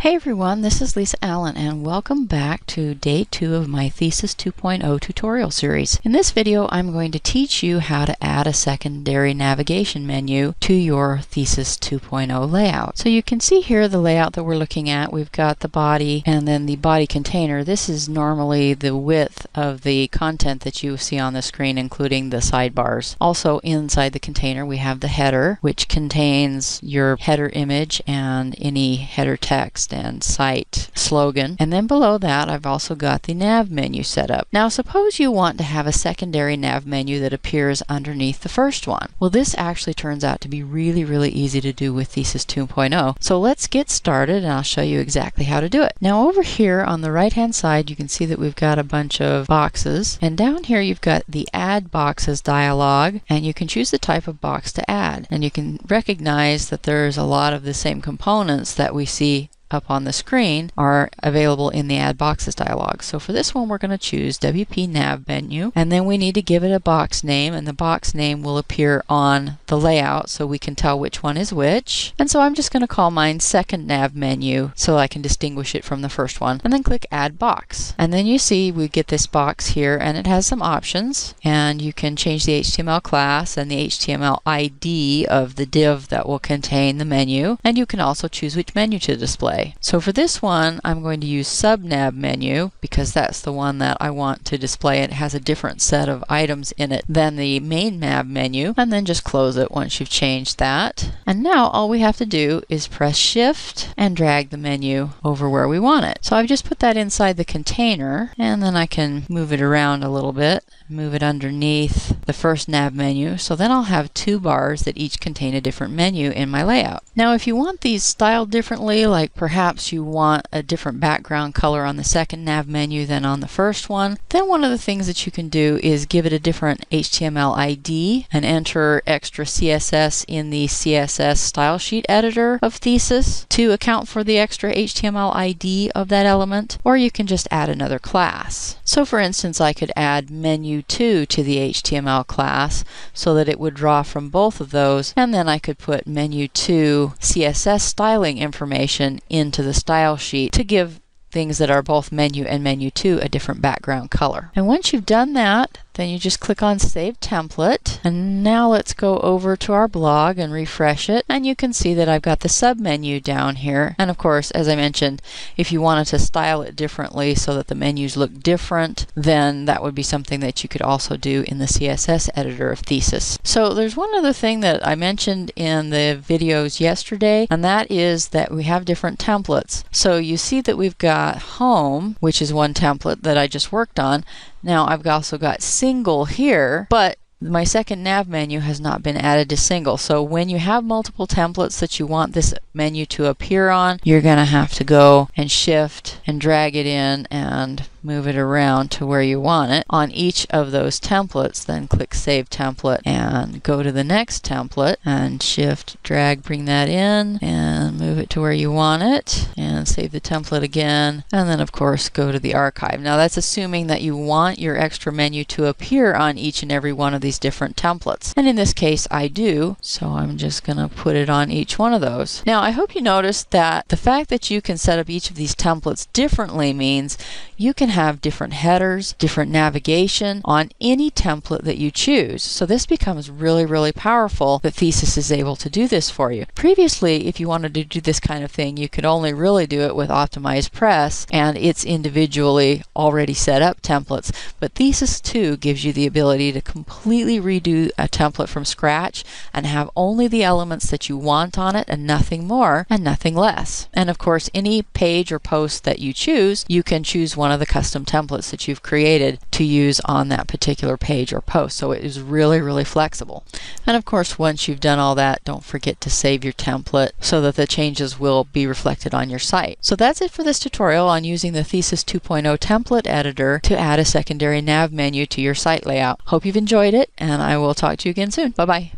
Hey everyone, this is Lisa Allen and welcome back to day 2 of my Thesis 2.0 tutorial series. In this video, I'm going to teach you how to add a secondary navigation menu to your Thesis 2.0 layout. So you can see here the layout that we're looking at. We've got the body and then the body container. This is normally the width of the content that you see on the screen, including the sidebars. Also inside the container, we have the header, which contains your header image and any header text and site slogan. And then below that, I've also got the nav menu set up. Now, suppose you want to have a secondary nav menu that appears underneath the first one. Well, this actually turns out to be really easy to do with Thesis 2.0. So let's get started and I'll show you exactly how to do it. Now, over here on the right hand side, you can see that we've got a bunch of boxes. And down here, you've got the Add Boxes dialog, and you can choose the type of box to add. And you can recognize that there's a lot of the same components that we see up on the screen are available in the Add Boxes dialog. So for this one, we're going to choose WP Nav Menu, and then we need to give it a box name, and the box name will appear on the layout so we can tell which one is which. And so I'm just going to call mine Second Nav Menu so I can distinguish it from the first one, and then click Add Box. And then you see we get this box here, and it has some options, and you can change the HTML class and the HTML ID of the div that will contain the menu, and you can also choose which menu to display. So for this one, I'm going to use Sub-Nav Menu because that's the one that I want to display. It has a different set of items in it than the main nav menu, and then just close it once you've changed that. And now all we have to do is press Shift and drag the menu over where we want it. So I've just put that inside the container, and then I can move it around a little bit, move it underneath the first nav menu. So then I'll have two bars that each contain a different menu in my layout. Now, if you want these styled differently, like perhaps you want a different background color on the second nav menu than on the first one, then one of the things that you can do is give it a different HTML ID and enter extra CSS in the CSS style sheet editor of Thesis to account for the extra HTML ID of that element, or you can just add another class. So for instance, I could add menu2 to the HTML class so that it would draw from both of those, and then I could put menu2 CSS styling information into the style sheet to give things that are both menu and menu2 a different background color. And once you've done that, then you just click on Save Template. And now let's go over to our blog and refresh it. And you can see that I've got the sub-menu down here. And of course, as I mentioned, if you wanted to style it differently so that the menus look different, then that would be something that you could also do in the CSS editor of Thesis. So there's one other thing that I mentioned in the videos yesterday, and that is that we have different templates. So you see that we've got Home, which is one template that I just worked on. Now I've also got Single here, but my second nav menu has not been added to Single. So when you have multiple templates that you want this menu to appear on, you're going to have to go and shift and drag it in and move it around to where you want it on each of those templates. Then click Save Template and go to the next template and shift, drag, bring that in and move it to where you want it, and save the template again, and then of course go to the archive. Now that's assuming that you want your extra menu to appear on each and every one of these different templates, and in this case I do, so I'm just going to put it on each one of those. Now I hope you noticed that the fact that you can set up each of these templates differently means you can have different headers, different navigation on any template that you choose. So this becomes really powerful that Thesis is able to do this for you. Previously, if you wanted to do this kind of thing, you could only really do it with Optimized Press and its individually already set up templates. But Thesis 2 gives you the ability to completely redo a template from scratch and have only the elements that you want on it and nothing more and nothing less. And of course, any page or post that you choose, you can choose one of the custom templates that you've created to use on that particular page or post. So it is really flexible. And of course, once you've done all that, don't forget to save your template so that the changes will be reflected on your site. So that's it for this tutorial on using the Thesis 2.0 template editor to add a secondary nav menu to your site layout. Hope you've enjoyed it, and I will talk to you again soon. Bye-bye.